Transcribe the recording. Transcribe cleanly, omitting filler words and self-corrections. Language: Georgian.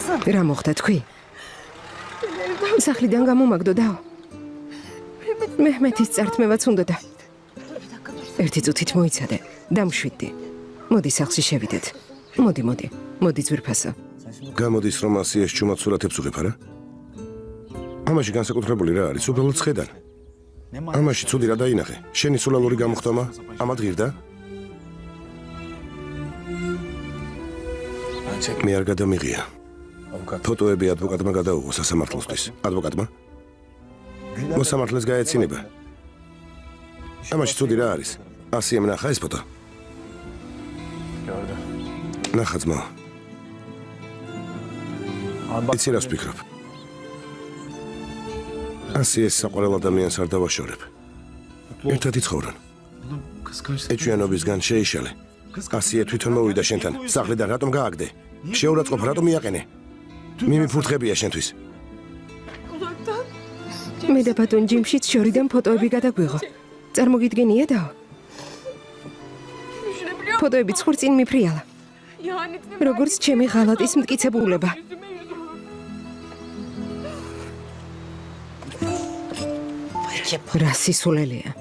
რა მოხდა თქვი? სახლიდან გამომაგდო და მეჰმეთის წართმევაც უნდა და ერთი წუთით მოიცადე, დამშვიდდი. მოდი სახლში შევიდეთ. მოდი ძვირფასო. გამოდის რომ ასიეს ჩუმად სურათებს უღებ არა? ამაში განსაკუთრებული რა არის? უბრალოდ ცხედან. ამაში ცუდი რა დაინახე? შენი სულალური გამოხდომა ამად ღირდა? მე არ გადამიღია. ფოტოები ადვოკატმა გადაუღო სასამართლოსთვის. ადვოკატმა? მოსამართლეს გაეცინება. ამაში ცუდი რა არის? ასიემ ნახა ეს ფოტო? ნახა ძმა. იცი რას ვფიქრობ? ასიეს საყვარელ ადამიანს არ დავაშორებ. ერთად იცხოვრონ. ეჩვიანობისგან შეიშალე. ასიე თვითონ მოვიდა შენთან. სახლიდან რატომ გააგდე? შეურაცხყოფა რატომ მიაყენე? მიმიფურთხებია შენთვის. მე და ბატონ ჯიმშიც შორიდან ფოტოები გადაგვიღო. წარმოგიდგენია და ფოტოები ცხვრწინ მიფრიალა. როგორც ჩემი ღალატის მტკიცებულება. რა სისულელეა.